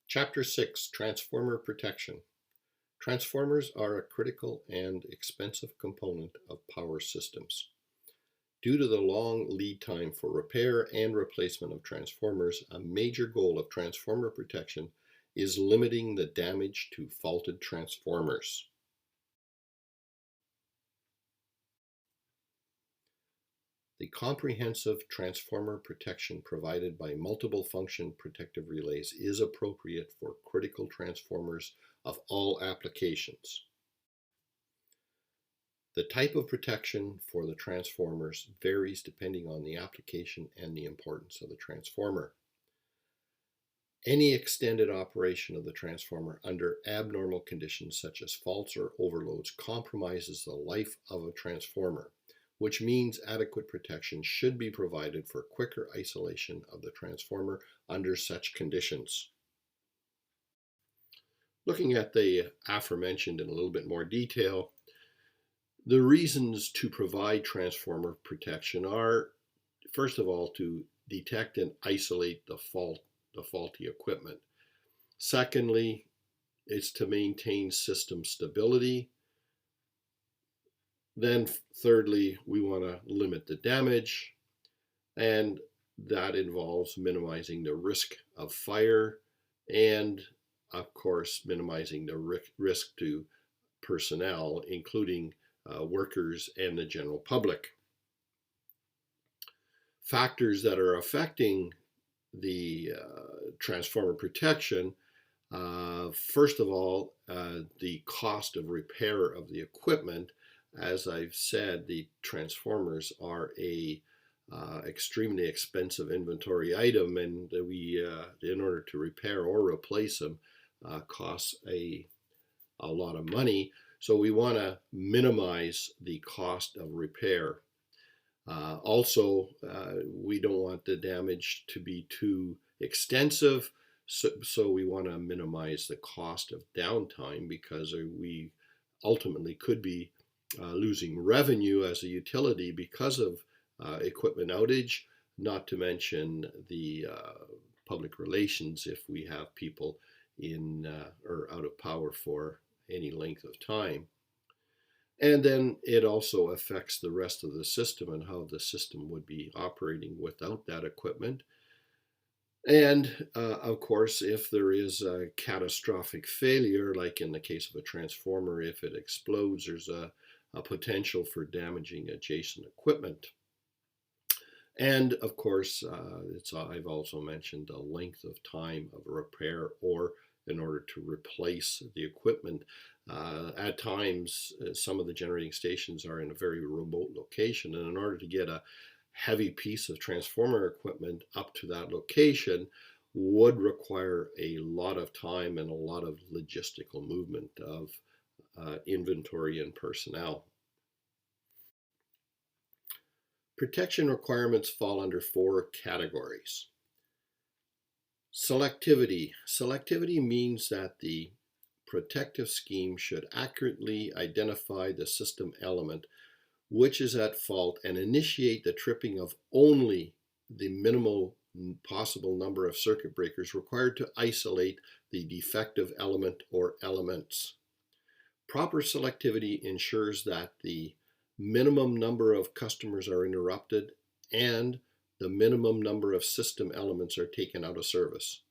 Chapter 6, Transformer Protection. Transformers are a critical and expensive component of power systems. Due to the long lead time for repair and replacement of transformers, a major goal of transformer protection is limiting the damage to faulted transformers. The comprehensive transformer protection provided by multiple function protective relays is appropriate for critical transformers of all applications. The type of protection for the transformers varies depending on the application and the importance of the transformer. Any extended operation of the transformer under abnormal conditions such as faults or overloads compromises the life of a transformer, which means adequate protection should be provided for quicker isolation of the transformer under such conditions. Looking at the aforementioned in a little bit more detail, the reasons to provide transformer protection are, first of all, to detect and isolate the faulty equipment. Secondly, it's to maintain system stability. Then thirdly, we want to limit the damage, and that involves minimizing the risk of fire and, of course, minimizing the risk to personnel, including workers and the general public. Factors that are affecting the transformer protection, first of all, the cost of repair of the equipment. As I've said, the transformers are a extremely expensive inventory item, and we, in order to repair or replace them, costs a lot of money. So we want to minimize the cost of repair. Also, we don't want the damage to be too extensive, so we want to minimize the cost of downtime, because we ultimately could be losing revenue as a utility because of equipment outage, not to mention the public relations if we have people in or out of power for any length of time. And then it also affects the rest of the system and how the system would be operating without that equipment. And of course, if there is a catastrophic failure, like in the case of a transformer, if it explodes, there's a potential for damaging adjacent equipment. And of course, I've also mentioned the length of time of repair or in order to replace the equipment. At times, some of the generating stations are in a very remote location, and in order to get a heavy piece of transformer equipment up to that location would require a lot of time and a lot of logistical movement of inventory and personnel. Protection requirements fall under 4 categories. Selectivity. Selectivity means that the protective scheme should accurately identify the system element which is at fault and initiate the tripping of only the minimal possible number of circuit breakers required to isolate the defective element or elements. Proper selectivity ensures that the minimum number of customers are interrupted and the minimum number of system elements are taken out of service.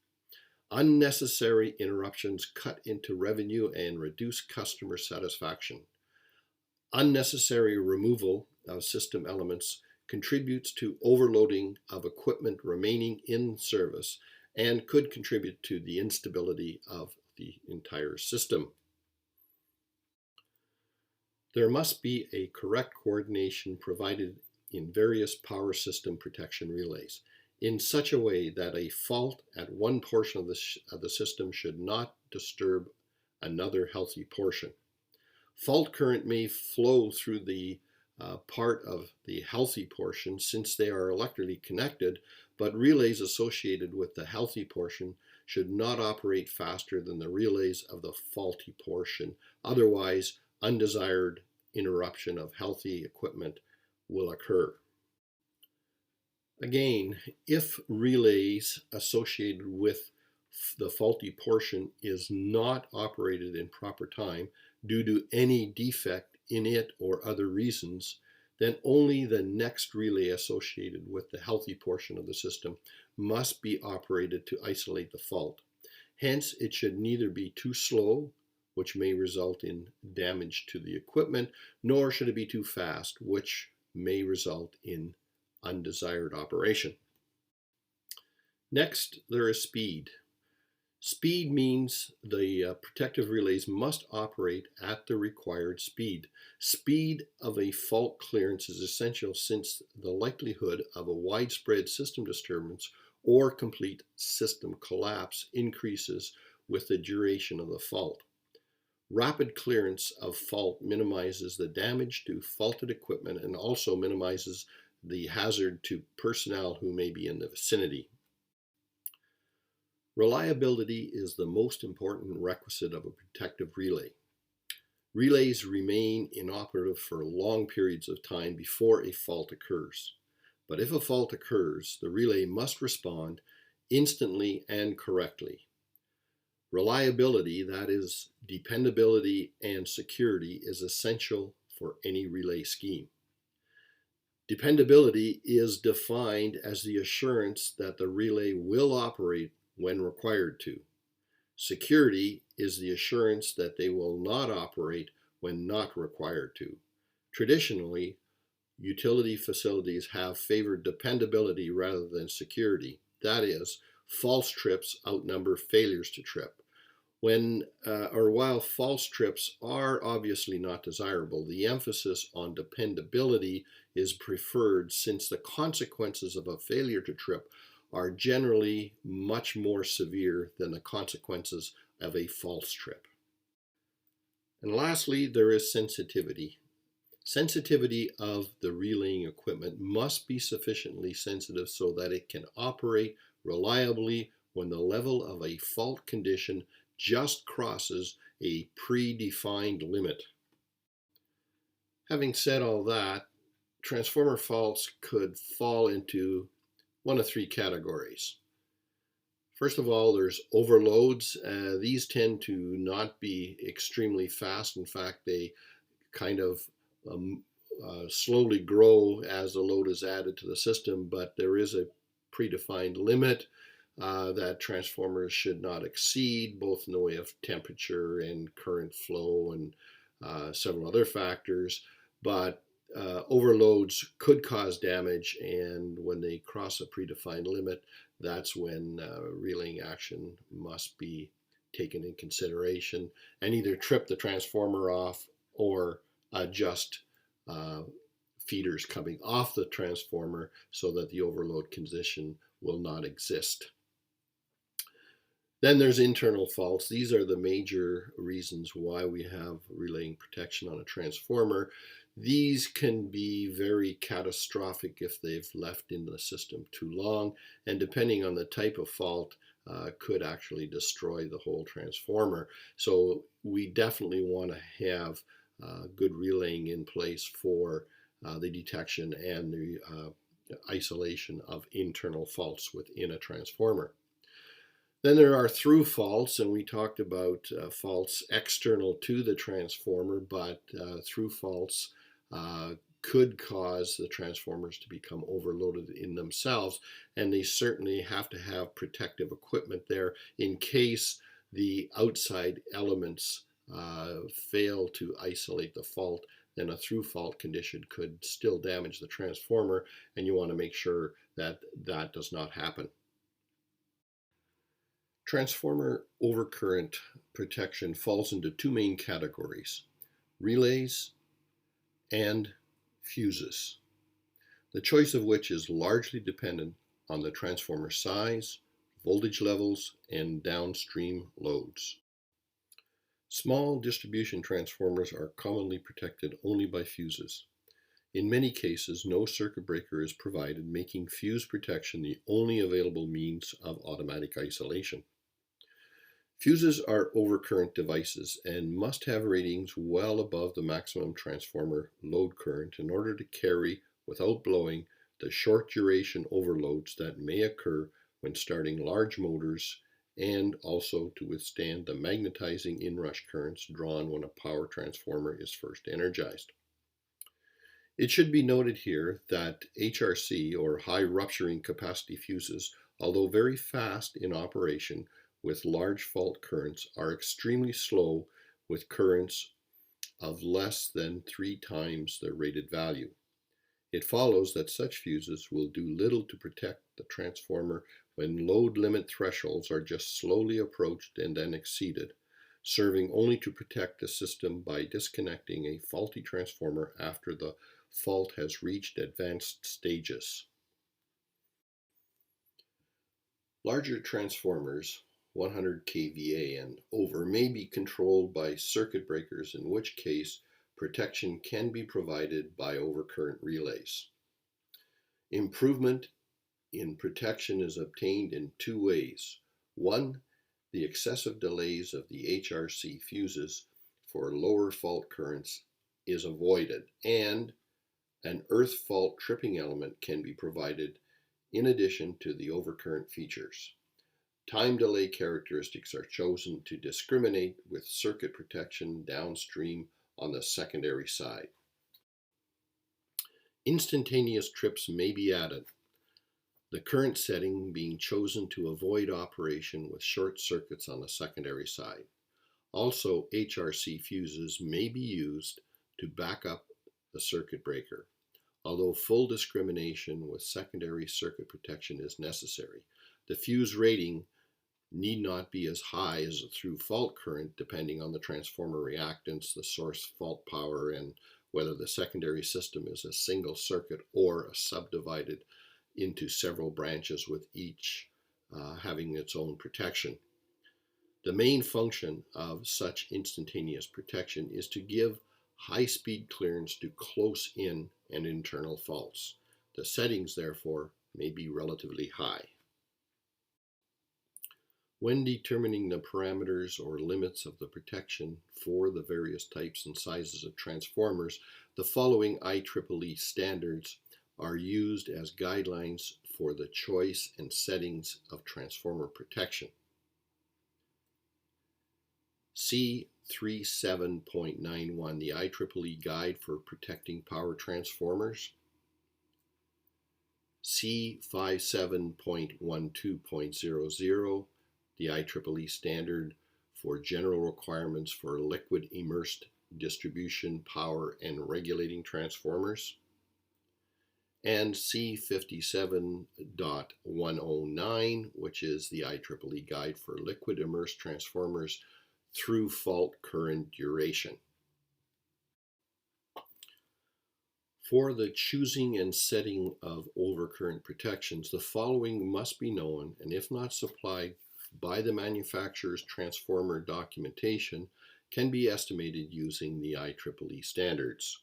Unnecessary interruptions cut into revenue and reduce customer satisfaction. Unnecessary removal of system elements contributes to overloading of equipment remaining in service and could contribute to the instability of the entire system. There must be a correct coordination provided in various power system protection relays in such a way that a fault at one portion of the system should not disturb another healthy portion. Fault current may flow through the part of the healthy portion since they are electrically connected, but relays associated with the healthy portion should not operate faster than the relays of the faulty portion. Otherwise, undesired interruption of healthy equipment will occur. Again, if relays associated with the faulty portion is not operated in proper time due to any defect in it or other reasons, then only the next relay associated with the healthy portion of the system must be operated to isolate the fault. Hence, it should neither be too slow, which may result in damage to the equipment, nor should it be too fast, which may result in undesired operation. Next, there is speed. Speed means the protective relays must operate at the required speed. Speed of a fault clearance is essential since the likelihood of a widespread system disturbance or complete system collapse increases with the duration of the fault. Rapid clearance of fault minimizes the damage to faulted equipment and also minimizes the hazard to personnel who may be in the vicinity. Reliability is the most important requisite of a protective relay. Relays remain inoperative for long periods of time before a fault occurs. But if a fault occurs, the relay must respond instantly and correctly. Reliability, that is, dependability and security, is essential for any relay scheme. Dependability is defined as the assurance that the relay will operate when required to. Security is the assurance that they will not operate when not required to. Traditionally, utility facilities have favored dependability rather than security. That is, false trips outnumber failures to trip. While false trips are obviously not desirable, the emphasis on dependability is preferred since the consequences of a failure to trip are generally much more severe than the consequences of a false trip. And lastly, there is sensitivity. Sensitivity of the relaying equipment must be sufficiently sensitive so that it can operate reliably when the level of a fault condition just crosses a predefined limit. Having said all that, transformer faults could fall into one of three categories. First of all, there's overloads. These tend to not be extremely fast. In fact, they kind of slowly grow as the load is added to the system, but there is a predefined limit that transformers should not exceed, both in the way of temperature and current flow and several other factors. But overloads could cause damage, and when they cross a predefined limit, that's when relaying action must be taken in consideration and either trip the transformer off or adjust feeders coming off the transformer so that the overload condition will not exist. Then there's internal faults. These are the major reasons why we have relaying protection on a transformer. These can be very catastrophic if they've left in the system too long, and depending on the type of fault, could actually destroy the whole transformer. So we definitely want to have good relaying in place for the detection and the isolation of internal faults within a transformer. Then there are through faults, and we talked about faults external to the transformer, but through faults could cause the transformers to become overloaded in themselves, and they certainly have to have protective equipment there in case the outside elements fail to isolate the fault. Then a through fault condition could still damage the transformer, and you want to make sure that that does not happen. Transformer overcurrent protection falls into two main categories: relays and fuses, the choice of which is largely dependent on the transformer size, voltage levels, and downstream loads. Small distribution transformers are commonly protected only by fuses. In many cases, no circuit breaker is provided, making fuse protection the only available means of automatic isolation. Fuses are overcurrent devices and must have ratings well above the maximum transformer load current in order to carry, without blowing, the short duration overloads that may occur when starting large motors and also to withstand the magnetizing inrush currents drawn when a power transformer is first energized. It should be noted here that HRC, or high rupturing capacity fuses, although very fast in operation with large fault currents, are extremely slow with currents of less than 3 times their rated value. It follows that such fuses will do little to protect the transformer when load limit thresholds are just slowly approached and then exceeded, serving only to protect the system by disconnecting a faulty transformer after the fault has reached advanced stages. Larger transformers, 100 kVA and over, may be controlled by circuit breakers, in which case protection can be provided by overcurrent relays. Improvement in protection is obtained in 2 ways. One, the excessive delays of the HRC fuses for lower fault currents is avoided, and an earth fault tripping element can be provided in addition to the overcurrent features. Time delay characteristics are chosen to discriminate with circuit protection downstream on the secondary side. Instantaneous trips may be added, the current setting being chosen to avoid operation with short circuits on the secondary side. Also, HRC fuses may be used to back up the circuit breaker, although full discrimination with secondary circuit protection is necessary. The fuse rating need not be as high as a through fault current, depending on the transformer reactance, the source fault power, and whether the secondary system is a single circuit or a subdivided into several branches with each having its own protection. The main function of such instantaneous protection is to give high-speed clearance to close-in and internal faults. The settings, therefore, may be relatively high. When determining the parameters or limits of the protection for the various types and sizes of transformers, the following IEEE standards are used as guidelines for the choice and settings of transformer protection. C37.91, the IEEE Guide for Protecting Power Transformers. C57.12.00, the IEEE Standard for General Requirements for Liquid Immersed Distribution, Power, and Regulating Transformers. And C57.109, which is the IEEE Guide for Liquid Immersed Transformers through fault current duration. For the choosing and setting of overcurrent protections, the following must be known, and if not supplied by the manufacturer's transformer documentation, can be estimated using the IEEE standards.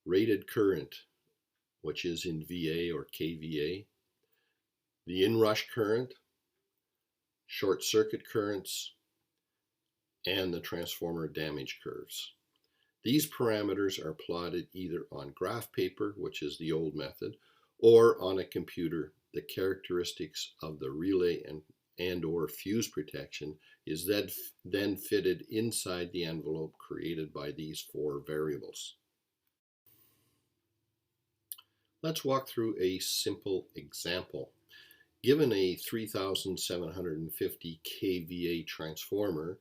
Rated current, which is in VA or kVA, the inrush current, short circuit currents, and the transformer damage curves. These parameters are plotted either on graph paper, which is the old method, or on a computer. The characteristics of the relay and or fuse protection is then fitted inside the envelope created by these 4 variables. Let's walk through a simple example. Given a 3750 kVA transformer,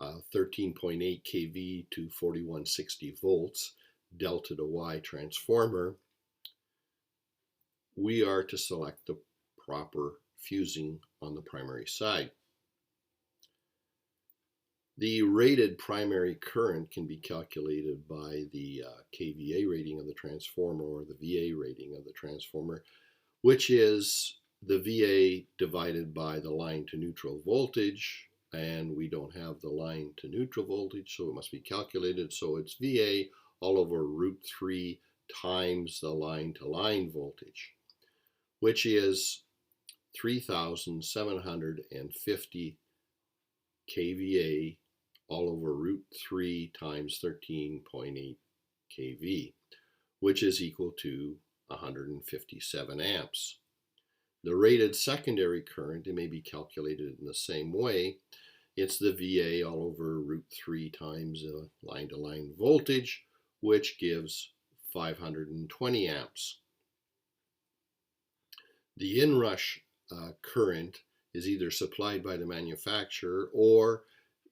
13.8 kV to 4160 volts, delta to Y transformer, we are to select the proper fusing on the primary side. The rated primary current can be calculated by the kVA rating of the transformer or the VA rating of the transformer, which is the VA divided by the line to neutral voltage, and we don't have the line to neutral voltage, so it must be calculated. So it's VA all over root 3 times the line to line voltage, which is 3750 kVA all over root 3 times 13.8 kV, which is equal to 157 amps. The rated secondary current, it may be calculated in the same way. It's the VA all over root 3 times line-to-line voltage, which gives 520 amps. The inrush current is either supplied by the manufacturer or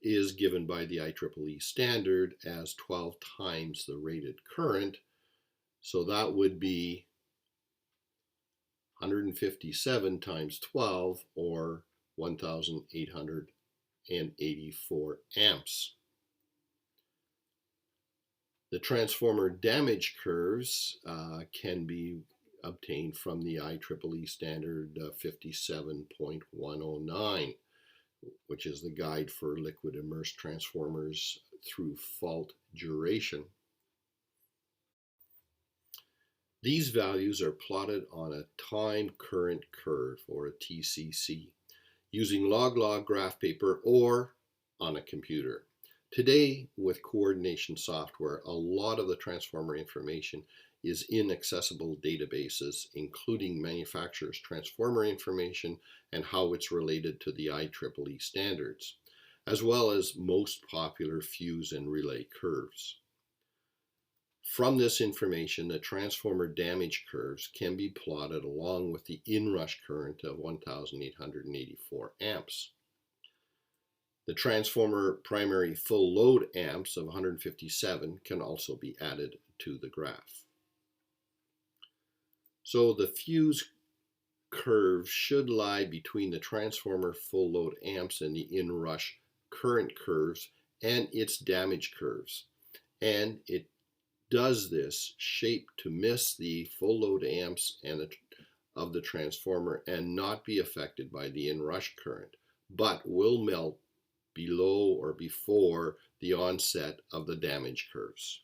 is given by the IEEE standard as 12 times the rated current. So that would be 157 times 12, or 1,884 amps. The transformer damage curves can be obtained from the IEEE standard 57.109, which is the guide for liquid immersed transformers through fault duration. These values are plotted on a time current curve, or a TCC, using log-log graph paper or on a computer. Today, with coordination software, a lot of the transformer information is in accessible databases, including manufacturer's transformer information and how it's related to the IEEE standards, as well as most popular fuse and relay curves. From this information, the transformer damage curves can be plotted along with the inrush current of 1,884 amps. The transformer primary full load amps of 157 can also be added to the graph. So the fuse curve should lie between the transformer full load amps and the inrush current curves and its damage curves. And it does this shape to miss the full load amps of the transformer and not be affected by the inrush current, but will melt below or before the onset of the damage curves.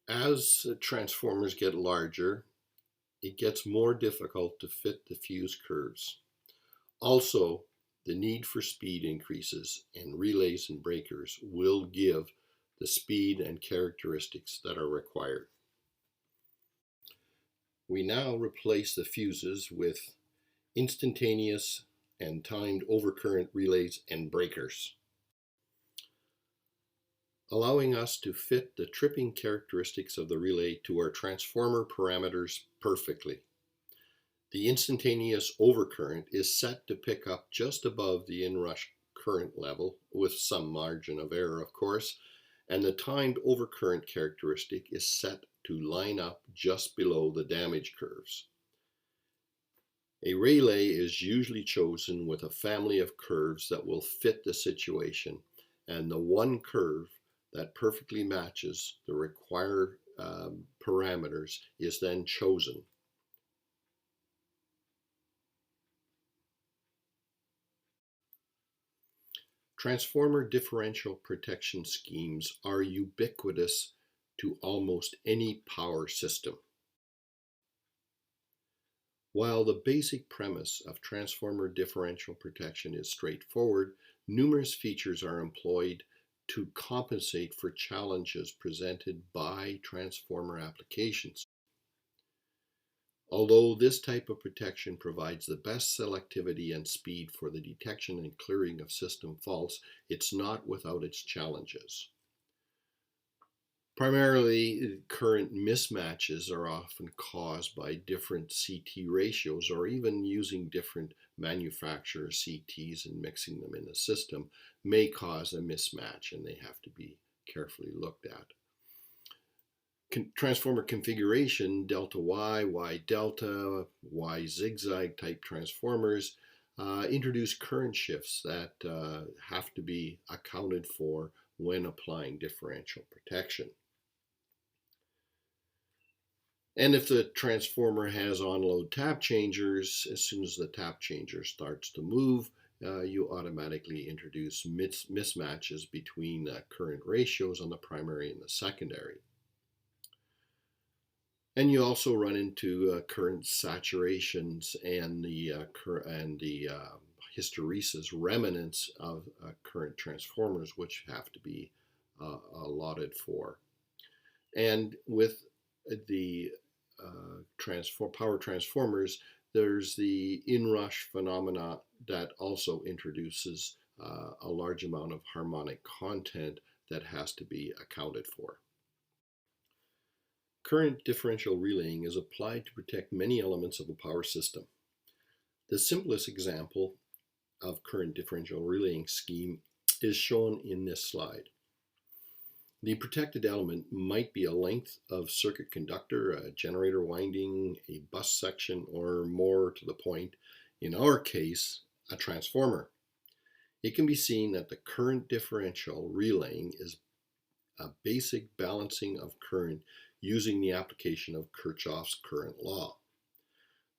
As transformers get larger, it gets more difficult to fit the fuse curves. Also, the need for speed increases, and relays and breakers will give the speed and characteristics that are required. We now replace the fuses with instantaneous and timed overcurrent relays and breakers, allowing us to fit the tripping characteristics of the relay to our transformer parameters perfectly. The instantaneous overcurrent is set to pick up just above the inrush current level, with some margin of error, of course, and the timed overcurrent characteristic is set to line up just below the damage curves. A relay is usually chosen with a family of curves that will fit the situation, and the one curve that perfectly matches the required parameters is then chosen. Transformer differential protection schemes are ubiquitous to almost any power system. While the basic premise of transformer differential protection is straightforward, numerous features are employed to compensate for challenges presented by transformer applications. Although this type of protection provides the best selectivity and speed for the detection and clearing of system faults, it's not without its challenges. Primarily, current mismatches are often caused by different CT ratios, or even using different manufacturer CTs and mixing them in the system may cause a mismatch, and they have to be carefully looked at. Transformer configuration, delta Y, Y delta, Y zigzag type transformers introduce current shifts that have to be accounted for when applying differential protection. And if the transformer has on-load tap changers, as soon as the tap changer starts to move, you automatically introduce mismatches between current ratios on the primary and the secondary. And you also run into current saturations and the hysteresis remnants of current transformers, which have to be allotted for. And with the power transformers, there's the inrush phenomena that also introduces a large amount of harmonic content that has to be accounted for. Current differential relaying is applied to protect many elements of a power system. The simplest example of current differential relaying scheme is shown in this slide. The protected element might be a length of circuit conductor, a generator winding, a bus section, or more to the point, in our case, a transformer. It can be seen that the current differential relaying is a basic balancing of current using the application of Kirchhoff's current law.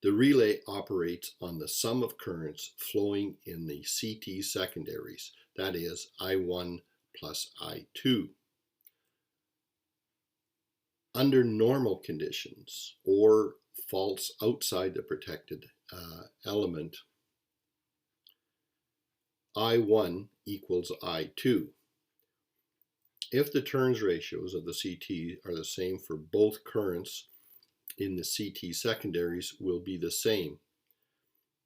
The relay operates on the sum of currents flowing in the CT secondaries, that is, I1 plus I2. Under normal conditions or faults outside the protected element, I1 equals I2. If the turns ratios of the CT are the same for both currents in the CT secondaries will be the same.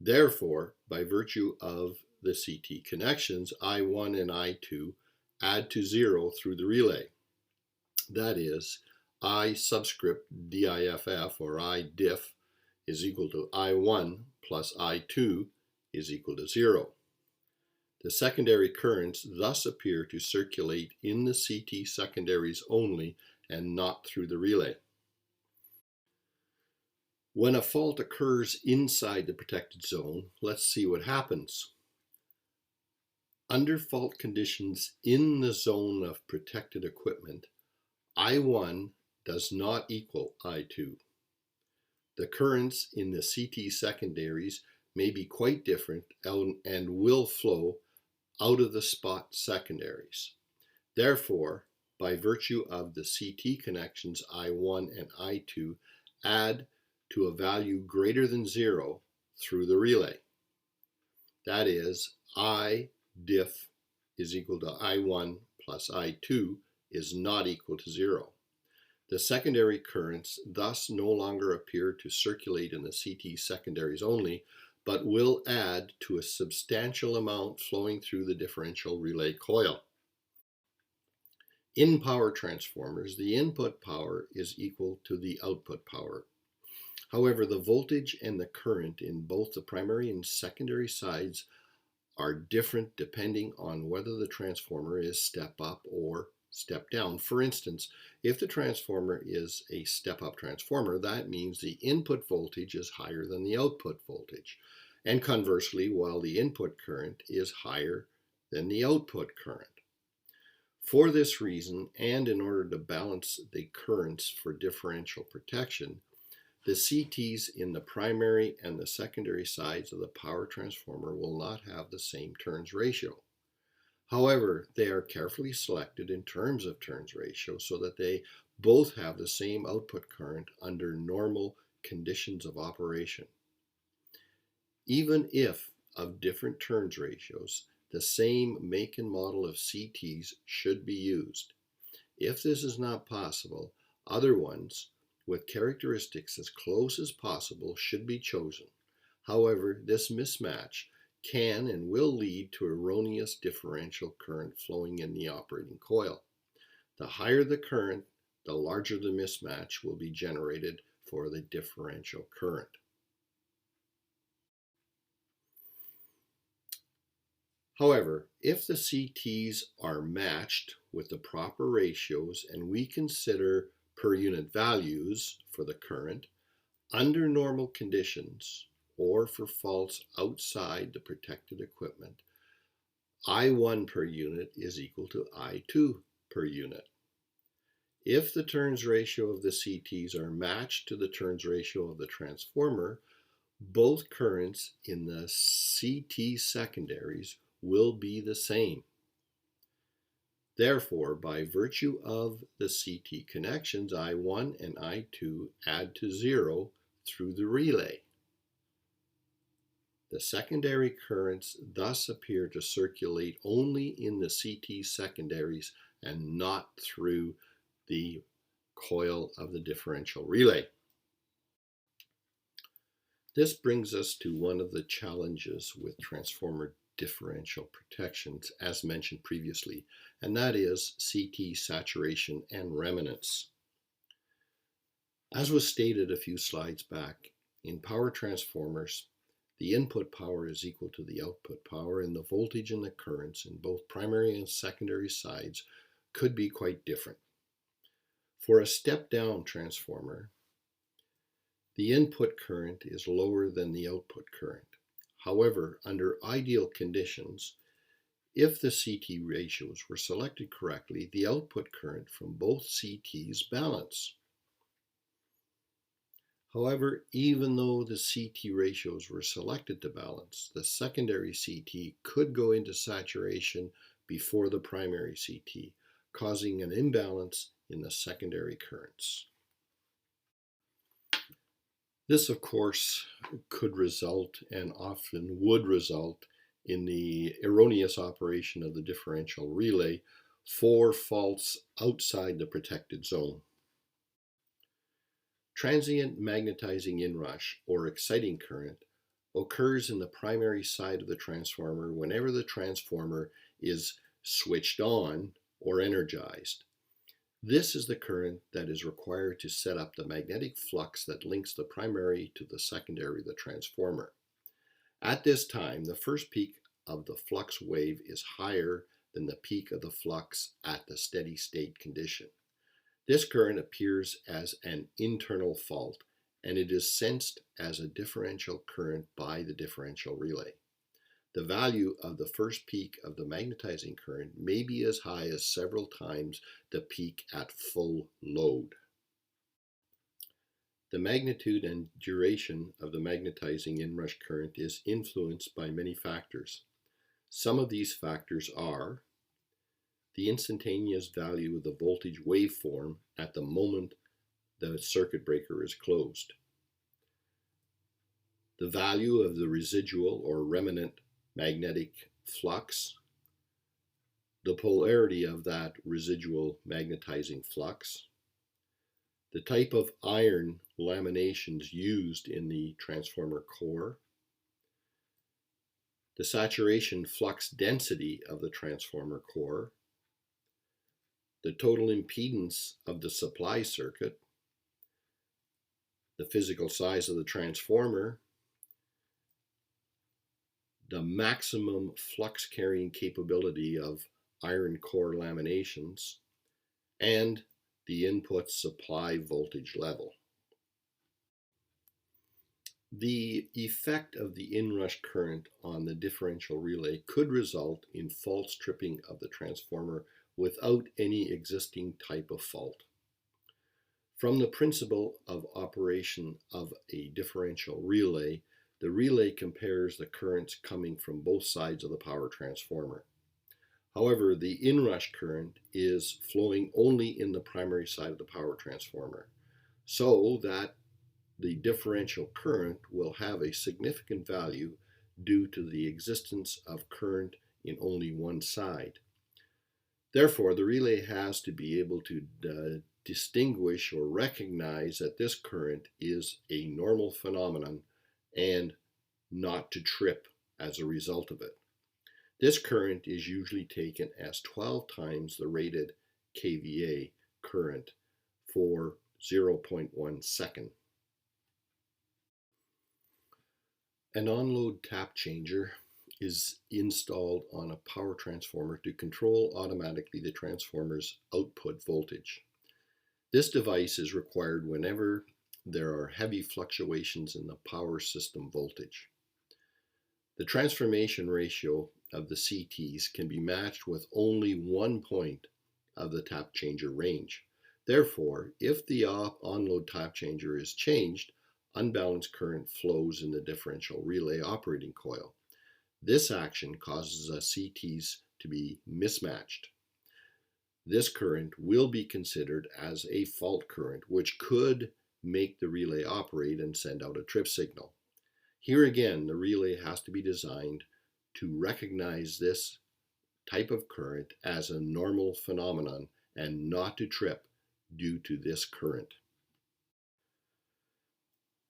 Therefore, by virtue of the CT connections, I1 and I2 add to 0 through the relay. That is, I subscript DIFF or I diff is equal to I1 plus I2 is equal to 0. The secondary currents thus appear to circulate in the CT secondaries only and not through the relay. When a fault occurs inside the protected zone, let's see what happens. Under fault conditions in the zone of protected equipment, I1 does not equal I2. The currents in the CT secondaries may be quite different and will flow out of the spot secondaries. Therefore, by virtue of the CT connections, I1 and I2 add to a value greater than 0 through the relay. That is, I diff is equal to I1 plus I2 is not equal to 0. The secondary currents thus no longer appear to circulate in the CT secondaries only, but will add to a substantial amount flowing through the differential relay coil. In power transformers, the input power is equal to the output power. However, the voltage and the current in both the primary and secondary sides are different depending on whether the transformer is step up or step down. For instance, if the transformer is a step-up transformer, that means the input voltage is higher than the output voltage. And conversely, while the input current is higher than the output current. For this reason, and in order to balance the currents for differential protection, the CTs in the primary and the secondary sides of the power transformer will not have the same turns ratio. However, they are carefully selected in terms of turns ratio so that they both have the same output current under normal conditions of operation. Even if of different turns ratios, the same make and model of CTs should be used. If this is not possible, other ones with characteristics as close as possible should be chosen. However, this mismatch can and will lead to erroneous differential current flowing in the operating coil. The higher the current, the larger the mismatch will be generated for the differential current. However, if the CTs are matched with the proper ratios and we consider per unit values for the current, under normal conditions, or for faults outside the protected equipment, I1 per unit is equal to I2 per unit. If the turns ratio of the CTs are matched to the turns ratio of the transformer, both currents in the CT secondaries will be the same. Therefore, by virtue of the CT connections, I1 and I2 add to 0 through the relay. The secondary currents thus appear to circulate only in the CT secondaries and not through the coil of the differential relay. This brings us to one of the challenges with transformer differential protections, as mentioned previously, and that is CT saturation and remanence. As was stated a few slides back, in power transformers, the input power is equal to the output power, and the voltage and the currents in both primary and secondary sides could be quite different. For a step-down transformer, the input current is lower than the output current. However, under ideal conditions, if the CT ratios were selected correctly, the output current from both CTs balance. However, even though the CT ratios were selected to balance, the secondary CT could go into saturation before the primary CT, causing an imbalance in the secondary currents. This, of course, could result, and often would result, in the erroneous operation of the differential relay for faults outside the protected zone. Transient magnetizing inrush, or exciting current, occurs in the primary side of the transformer whenever the transformer is switched on or energized. This is the current that is required to set up the magnetic flux that links the primary to the secondary of the transformer. At this time, the first peak of the flux wave is higher than the peak of the flux at the steady state condition. This current appears as an internal fault, and it is sensed as a differential current by the differential relay. The value of the first peak of the magnetizing current may be as high as several times the peak at full load. The magnitude and duration of the magnetizing inrush current is influenced by many factors. Some of these factors are the instantaneous value of the voltage waveform at the moment the circuit breaker is closed, the value of the residual or remnant magnetic flux, the polarity of that residual magnetizing flux, the type of iron laminations used in the transformer core, the saturation flux density of the transformer core, the total impedance of the supply circuit, the physical size of the transformer, the maximum flux carrying capability of iron core laminations, and the input supply voltage level. The effect of the inrush current on the differential relay could result in false tripping of the transformer without any existing type of fault. From the principle of operation of a differential relay, the relay compares the currents coming from both sides of the power transformer. However, the inrush current is flowing only in the primary side of the power transformer, so that the differential current will have a significant value due to the existence of current in only one side. Therefore, the relay has to be able to distinguish or recognize that this current is a normal phenomenon and not to trip as a result of it. This current is usually taken as 12 times the rated kVA current for 0.1 second. An on-load tap changer is installed on a power transformer to control automatically the transformer's output voltage. This device is required whenever there are heavy fluctuations in the power system voltage. The transformation ratio of the CTs can be matched with only 1 point of the tap changer range. Therefore, if the on-load tap changer is changed, unbalanced current flows in the differential relay operating coil. This action causes the CTs to be mismatched. This current will be considered as a fault current, which could make the relay operate and send out a trip signal. Here again, the relay has to be designed to recognize this type of current as a normal phenomenon and not to trip due to this current.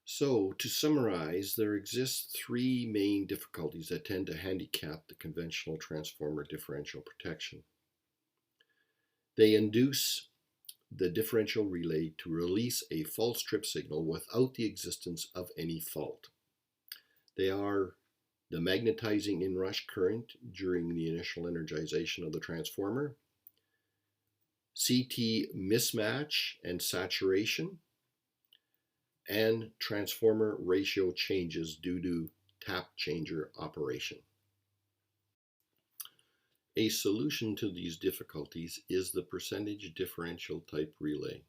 So, to summarize, there exist three main difficulties that tend to handicap the conventional transformer differential protection. They induce the differential relay to release a false trip signal without the existence of any fault. They are the magnetizing inrush current during the initial energization of the transformer, CT mismatch and saturation, and transformer ratio changes due to tap changer operation. A solution to these difficulties is the percentage differential type relay.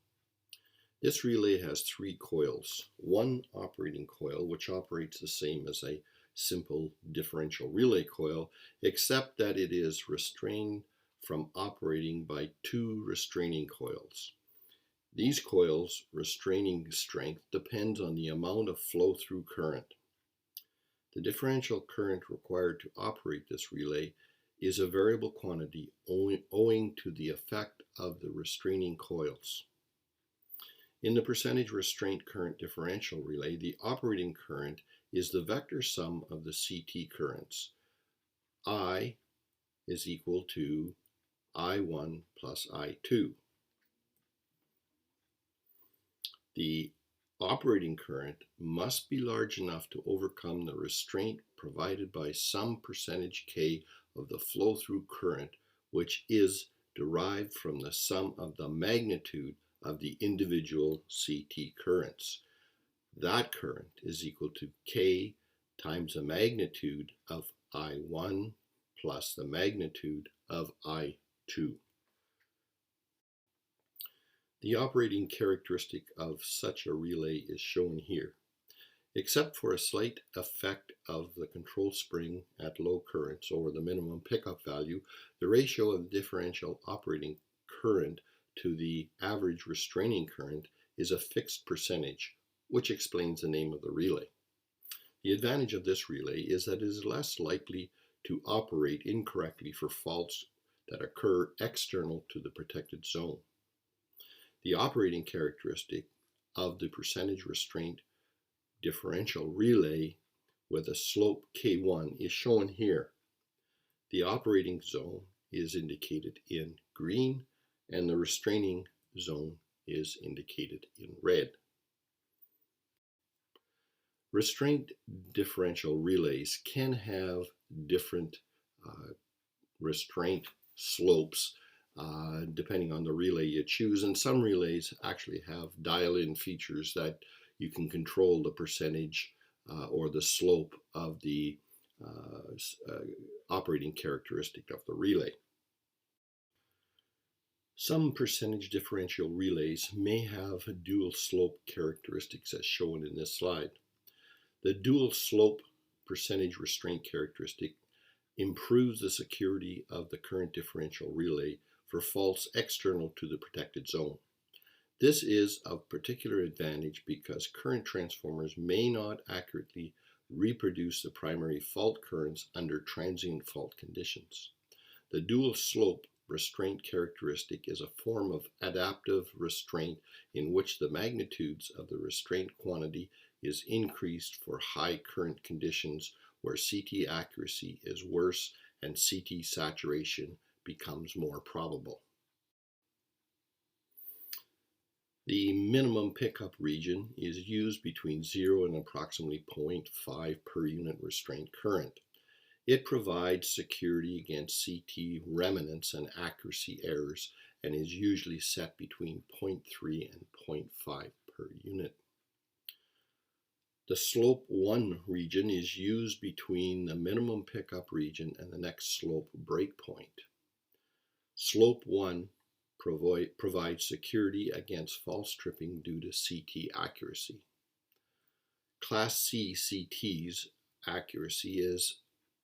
This relay has three coils. One operating coil, which operates the same as a simple differential relay coil, except that it is restrained from operating by two restraining coils. These coils' restraining strength depends on the amount of flow-through current. The differential current required to operate this relay is a variable quantity owing to the effect of the restraining coils. In the percentage restraint current differential relay, the operating current is the vector sum of the CT currents. I is equal to I1 plus I2. The operating current must be large enough to overcome the restraint provided by some percentage K of the flow-through current, which is derived from the sum of the magnitude of the individual CT currents. That current is equal to K times the magnitude of I1 plus the magnitude of I2. The operating characteristic of such a relay is shown here. Except for a slight effect of the control spring at low currents over the minimum pickup value, the ratio of the differential operating current to the average restraining current is a fixed percentage, which explains the name of the relay. The advantage of this relay is that it is less likely to operate incorrectly for faults that occur external to the protected zone. The operating characteristic of the percentage restraint differential relay with a slope K1 is shown here. The operating zone is indicated in green and the restraining zone is indicated in red. Restraint differential relays can have different restraint slopes depending on the relay you choose, and some relays actually have dial-in features that you can control the percentage or the slope of the operating characteristic of the relay. Some percentage differential relays may have dual slope characteristics as shown in this slide. The dual slope percentage restraint characteristic improves the security of the current differential relay for faults external to the protected zone. This is of particular advantage because current transformers may not accurately reproduce the primary fault currents under transient fault conditions. The dual slope restraint characteristic is a form of adaptive restraint in which the magnitudes of the restraint quantity is increased for high current conditions where CT accuracy is worse and CT saturation becomes more probable. The minimum pickup region is used between 0 and approximately 0.5 per unit restraint current. It provides security against CT remnants and accuracy errors and is usually set between 0.3 and 0.5 per unit. The slope 1 region is used between the minimum pickup region and the next slope breakpoint. Slope 1 provides security against false tripping due to CT accuracy. Class C CT's accuracy is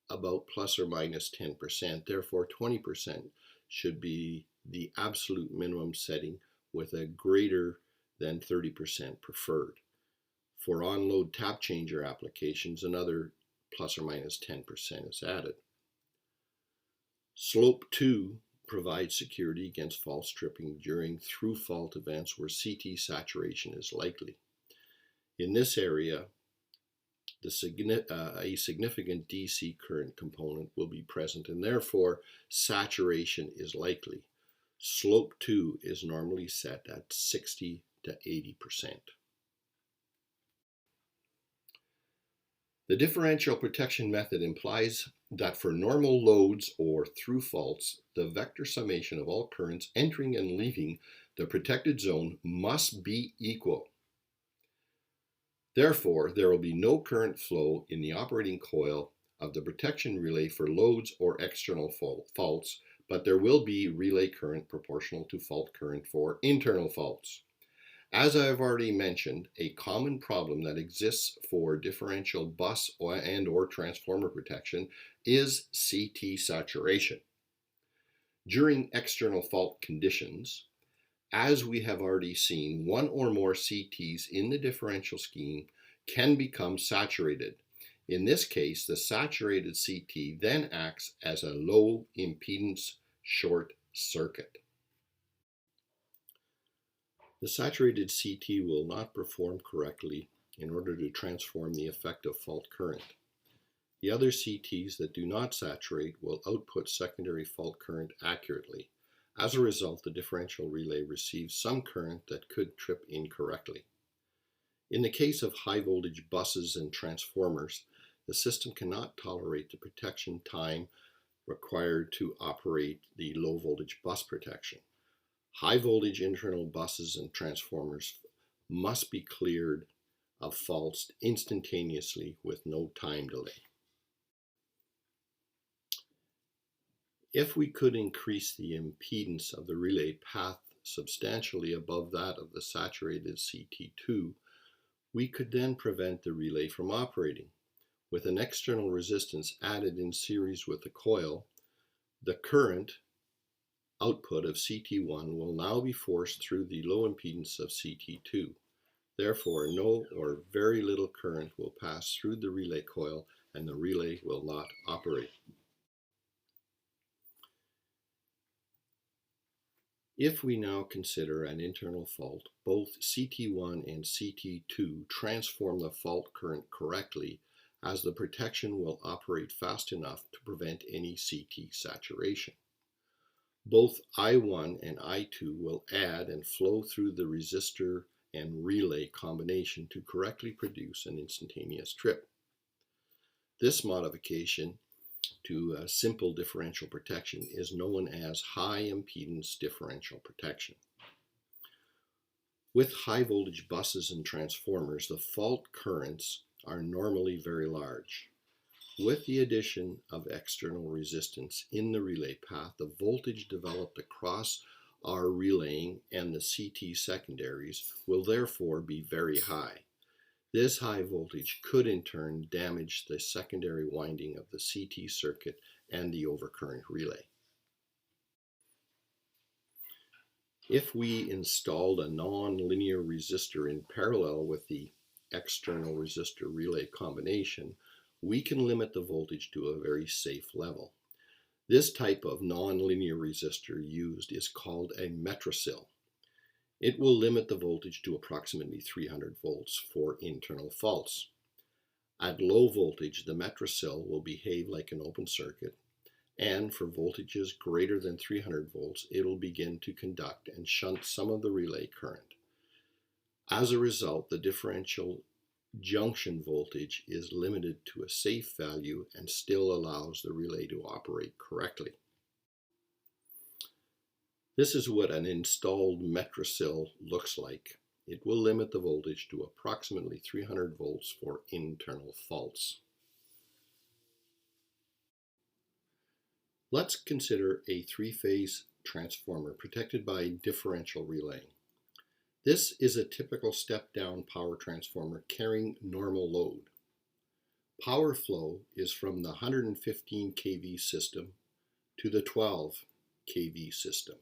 about plus or minus 10%, therefore 20% should be the absolute minimum setting with a greater than 30% preferred. For on-load tap changer applications, another plus or minus 10% is added. Slope 2 provides security against false tripping during through fault events where CT saturation is likely. In this area, a significant DC current component will be present, and therefore saturation is likely. Slope 2 is normally set at 60 to 80%. The differential protection method implies that for normal loads or through faults, the vector summation of all currents entering and leaving the protected zone must be equal. Therefore, there will be no current flow in the operating coil of the protection relay for loads or external faults, but there will be relay current proportional to fault current for internal faults. As I have already mentioned, a common problem that exists for differential bus and/or transformer protection is CT saturation. During external fault conditions, as we have already seen, one or more CTs in the differential scheme can become saturated. In this case, the saturated CT then acts as a low impedance short circuit. The saturated CT will not perform correctly in order to transform the effective fault current. The other CTs that do not saturate will output secondary fault current accurately. As a result, the differential relay receives some current that could trip incorrectly. In the case of high voltage buses and transformers, the system cannot tolerate the protection time required to operate the low voltage bus protection. High voltage internal buses and transformers must be cleared of faults instantaneously with no time delay. If we could increase the impedance of the relay path substantially above that of the saturated CT2, we could then prevent the relay from operating. With an external resistance added in series with the coil, the current output of CT1 will now be forced through the low impedance of CT2. Therefore, no or very little current will pass through the relay coil and the relay will not operate. If we now consider an internal fault, both CT1 and CT2 transform the fault current correctly, as the protection will operate fast enough to prevent any CT saturation. Both I1 and I2 will add and flow through the resistor and relay combination to correctly produce an instantaneous trip. This modification to simple differential protection is known as high impedance differential protection. With high voltage buses and transformers, the fault currents are normally very large. With the addition of external resistance in the relay path, the voltage developed across our relaying and the CT secondaries will therefore be very high. This high voltage could in turn damage the secondary winding of the CT circuit and the overcurrent relay. If we installed a non-linear resistor in parallel with the external resistor relay combination, we can limit the voltage to a very safe level. This type of non-linear resistor used is called a metrocell. It will limit the voltage to approximately 300 volts for internal faults. At low voltage, the metrocell will behave like an open circuit, and for voltages greater than 300 volts, it will begin to conduct and shunt some of the relay current. As a result, the differential junction voltage is limited to a safe value and still allows the relay to operate correctly. This is what an installed metrocell looks like. It will limit the voltage to approximately 300 volts for internal faults. Let's consider a three-phase transformer protected by differential relaying. This is a typical step-down power transformer carrying normal load. Power flow is from the 115 kV system to the 12 kV system.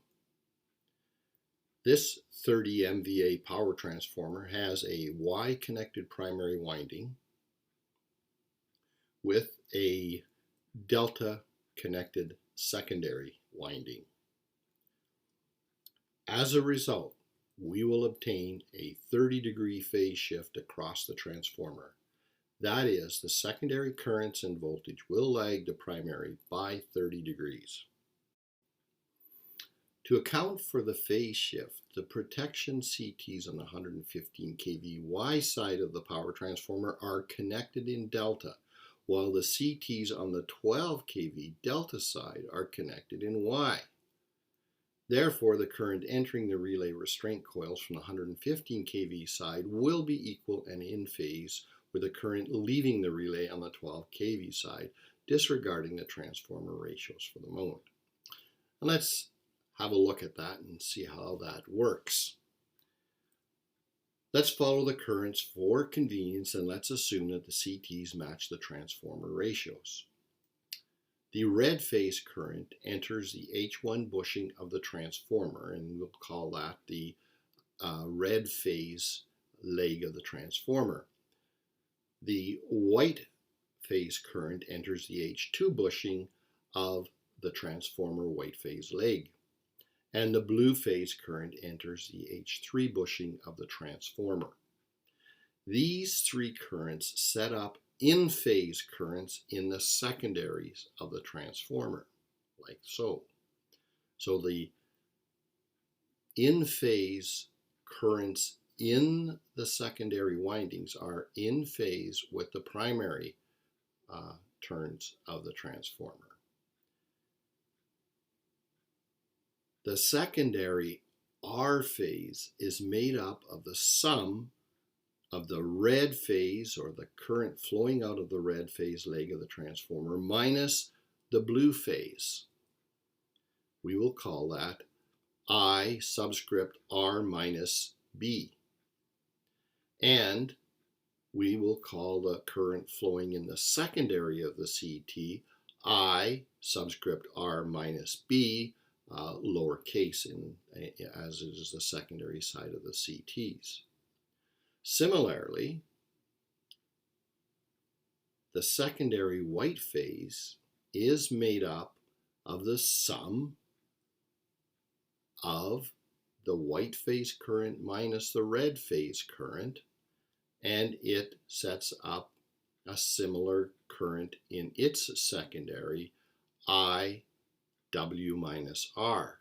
This 30 MVA power transformer has a Y-connected primary winding with a delta-connected secondary winding. As a result, we will obtain a 30-degree phase shift across the transformer. That is, the secondary currents and voltage will lag the primary by 30 degrees. To account for the phase shift, the protection CTs on the 115 kV Y side of the power transformer are connected in delta, while the CTs on the 12 kV delta side are connected in Y. Therefore, the current entering the relay restraint coils from the 115 kV side will be equal and in phase with the current leaving the relay on the 12 kV side, disregarding the transformer ratios for the moment. And let's have a look at that and see how that works. Let's follow the currents for convenience, and let's assume that the CTs match the transformer ratios. The red phase current enters the H1 bushing of the transformer, and we'll call that the red phase leg of the transformer. The white phase current enters the H2 bushing of the transformer white phase leg, and the blue phase current enters the H3 bushing of the transformer. These three currents set up in-phase currents in the secondaries of the transformer, like so. So the in-phase currents in the secondary windings are in phase with the primary turns of the transformer. The secondary R phase is made up of the sum of the red phase, or the current flowing out of the red phase leg of the transformer, minus the blue phase. We will call that I subscript R minus B. And we will call the current flowing in the secondary of the CT I subscript R minus B, lowercase, as it is the secondary side of the CTs. Similarly, the secondary white phase is made up of the sum of the white phase current minus the red phase current, and it sets up a similar current in its secondary, I W minus R.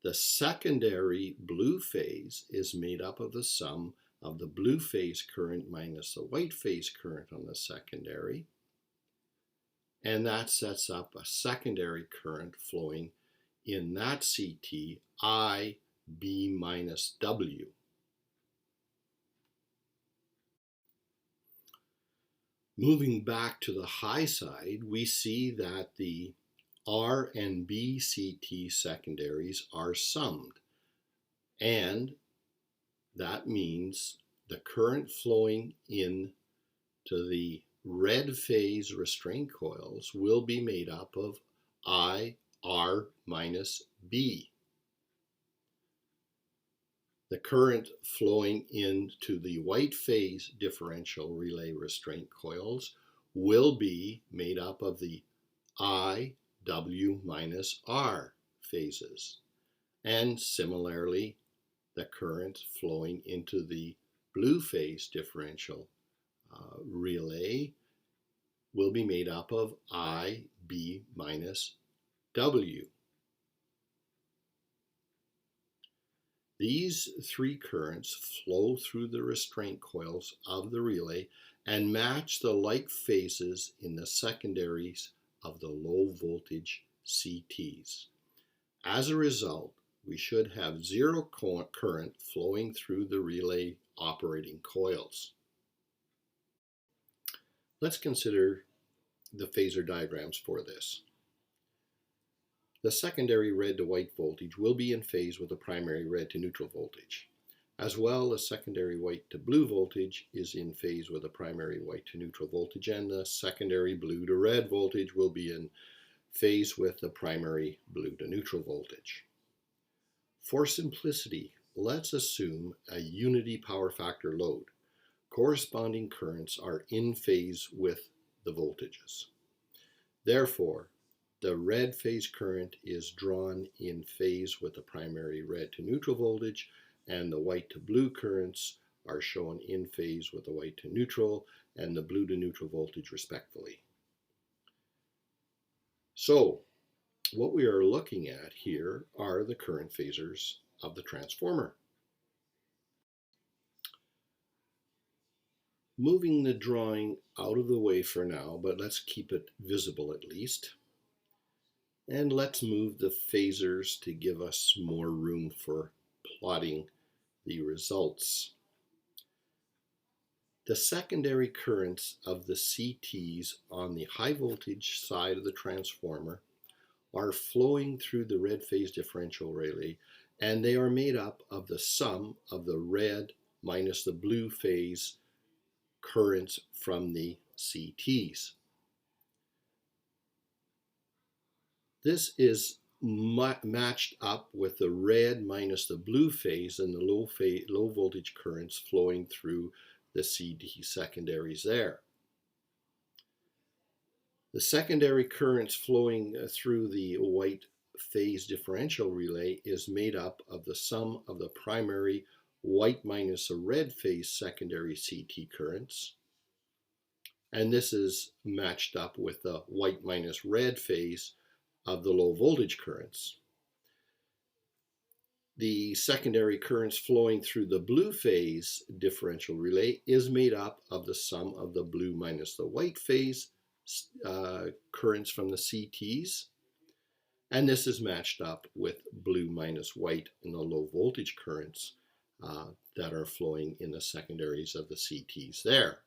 The secondary blue phase is made up of the sum of the blue phase current minus the white phase current on the secondary, and that sets up a secondary current flowing in that CT, I B minus W. Moving back to the high side, we see that the R and B CT secondaries are summed, and that means the current flowing in to the red phase restraint coils will be made up of I R minus B. The current flowing into the white phase differential relay restraint coils will be made up of the I W minus R phases. And similarly, the current flowing into the blue phase differential relay will be made up of I B minus W. These three currents flow through the restraint coils of the relay and match the like phases in the secondaries of the low voltage CTs. As a result, we should have zero current flowing through the relay operating coils. Let's consider the phasor diagrams for this. The secondary red to white voltage will be in phase with the primary red to neutral voltage. As well, the secondary white to blue voltage is in phase with the primary white to neutral voltage, and the secondary blue to red voltage will be in phase with the primary blue to neutral voltage. For simplicity, let's assume a unity power factor load. Corresponding currents are in phase with the voltages. Therefore, the red phase current is drawn in phase with the primary red to neutral voltage, and the white to blue currents are shown in phase with the white to neutral and the blue to neutral voltage respectively. So what we are looking at here are the current phasors of the transformer. Moving the drawing out of the way for now, but let's keep it visible at least. And let's move the phasors to give us more room for plotting the results. The secondary currents of the CTs on the high voltage side of the transformer are flowing through the red phase differential relay, and they are made up of the sum of the red minus the blue phase currents from the CTs. This is matched up with the red minus the blue phase and the low voltage currents flowing through the CT secondaries there. The secondary currents flowing through the white phase differential relay is made up of the sum of the primary white minus the red phase secondary CT currents, and this is matched up with the white minus red phase of the low voltage currents. The secondary currents flowing through the blue phase differential relay is made up of the sum of the blue minus the white phase currents from the CTs, and this is matched up with blue minus white in the low voltage currents that are flowing in the secondaries of the CTs there.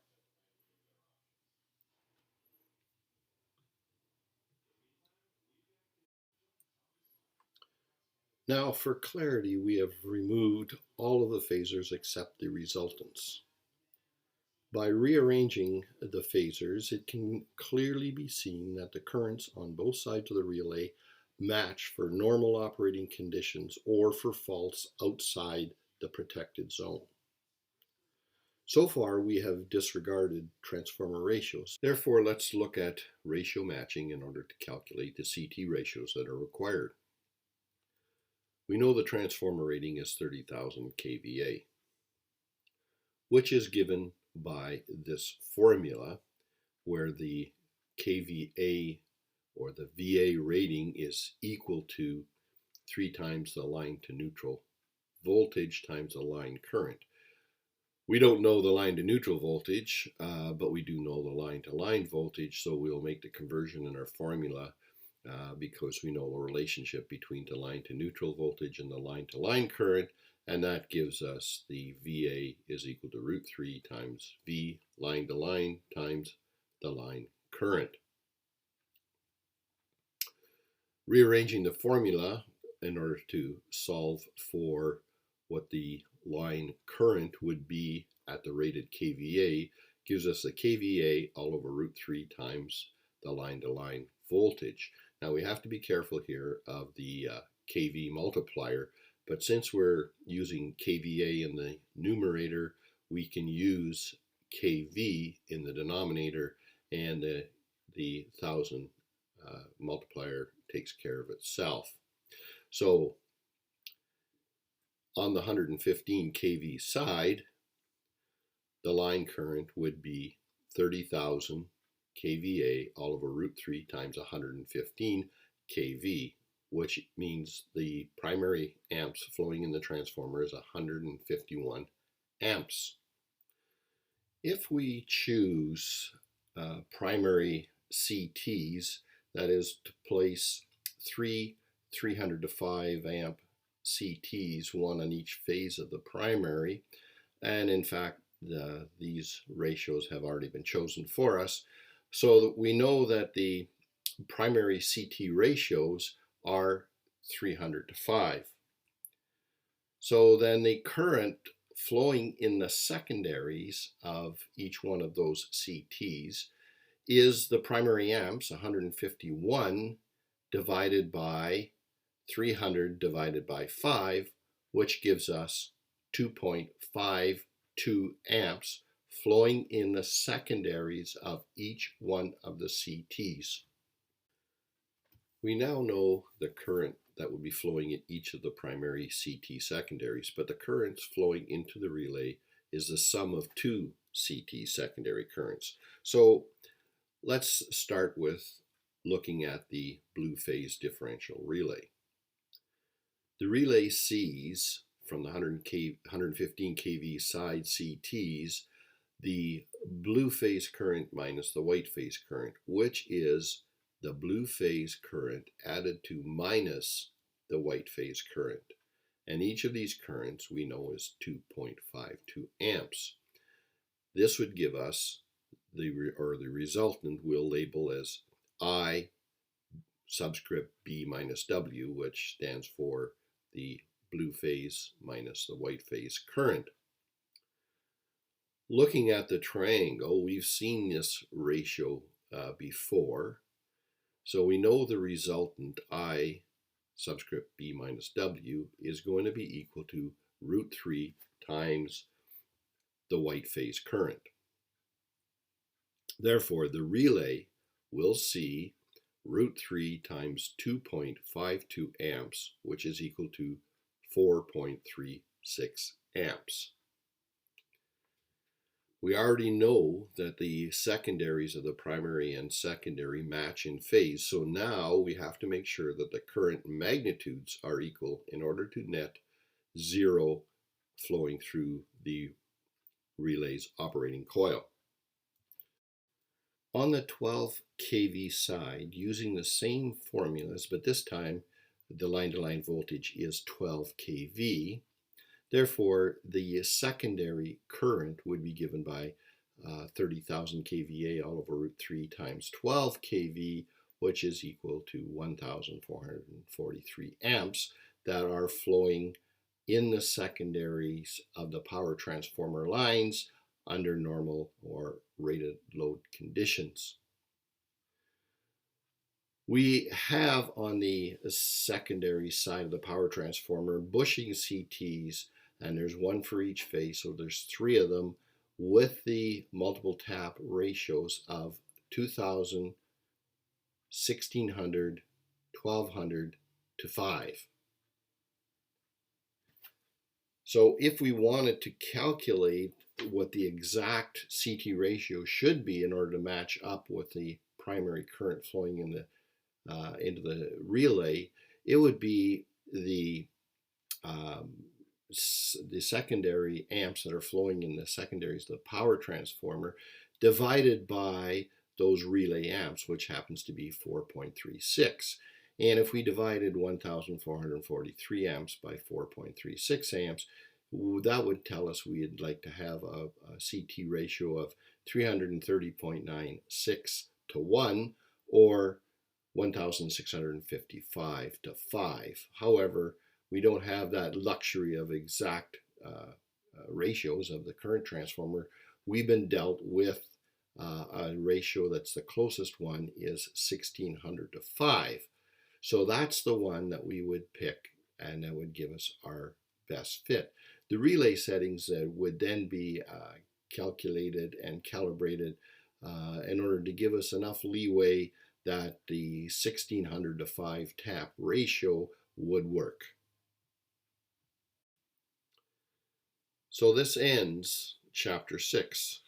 Now, for clarity, we have removed all of the phasors except the resultants. By rearranging the phasors, it can clearly be seen that the currents on both sides of the relay match for normal operating conditions or for faults outside the protected zone. So far, we have disregarded transformer ratios. Therefore, let's look at ratio matching in order to calculate the CT ratios that are required. We know the transformer rating is 30,000 kVA, which is given by this formula where the kVA or the VA rating is equal to 3 times the line to neutral voltage times the line current. We don't know the line to neutral voltage, but we do know the line to line voltage, so we'll make the conversion in our formula because we know the relationship between the line to neutral voltage and the line to line current, and that gives us the VA is equal to root 3 times V line to line times the line current. Rearranging the formula in order to solve for what the line current would be at the rated kVA gives us the kVA all over root 3 times the line to line voltage. Now we have to be careful here of the kV multiplier, but since we're using kVA in the numerator, we can use kV in the denominator, and the 1000 multiplier takes care of itself. So on the 115 kV side, the line current would be 30,000 kVA all over root 3 times 115 kV, which means the primary amps flowing in the transformer is 151 amps. If we choose primary CTs, that is to place 300 to 5 amp CTs, one on each phase of the primary, and in fact these ratios have already been chosen for us, so that we know that the primary CT ratios are 300 to 5. So then the current flowing in the secondaries of each one of those CTs is the primary amps, 151 divided by 300 divided by 5, which gives us 2.52 amps flowing in the secondaries of each one of the CTs. We now know the current that would be flowing in each of the primary CT secondaries, but the currents flowing into the relay is the sum of two CT secondary currents. So let's start with looking at the blue phase differential relay. The relay sees from the 115 kV side CTs the blue phase current minus the white phase current, which is the blue phase current added to minus the white phase current. And each of these currents we know is 2.52 amps. This would give us the resultant we'll label as I subscript B minus W, which stands for the blue phase minus the white phase current. Looking at the triangle, we've seen this ratio before. So we know the resultant I subscript B minus W is going to be equal to root 3 times the white phase current. Therefore, the relay will see root 3 times 2.52 amps, which is equal to 4.36 amps. We already know that the secondaries of the primary and secondary match in phase, so now we have to make sure that the current magnitudes are equal in order to net zero flowing through the relay's operating coil. On the 12 kV side, using the same formulas, but this time the line-to-line voltage is 12 kV. Therefore, the secondary current would be given by 30,000 kVA all over root 3 times 12 kV, which is equal to 1,443 amps that are flowing in the secondaries of the power transformer lines under normal or rated load conditions. We have on the secondary side of the power transformer bushing CTs, and there's one for each phase, so there's 3 of them with the multiple tap ratios of 2,000, 1,600, 1,200 to 5. So if we wanted to calculate what the exact CT ratio should be in order to match up with the primary current flowing in the into the relay, it would be the secondary amps that are flowing in the secondaries of the power transformer divided by those relay amps, which happens to be 4.36. And if we divided 1,443 amps by 4.36 amps, that would tell us we'd like to have a CT ratio of 330.96 to 1, or 1,655 to 5. However, we don't have that luxury of exact ratios of the current transformer. We've been dealt with a ratio that's the closest one is 1,600 to 5. So that's the one that we would pick, and that would give us our best fit. The relay settings would then be calculated and calibrated in order to give us enough leeway that the 1,600 to 5 tap ratio would work. So this ends chapter 6.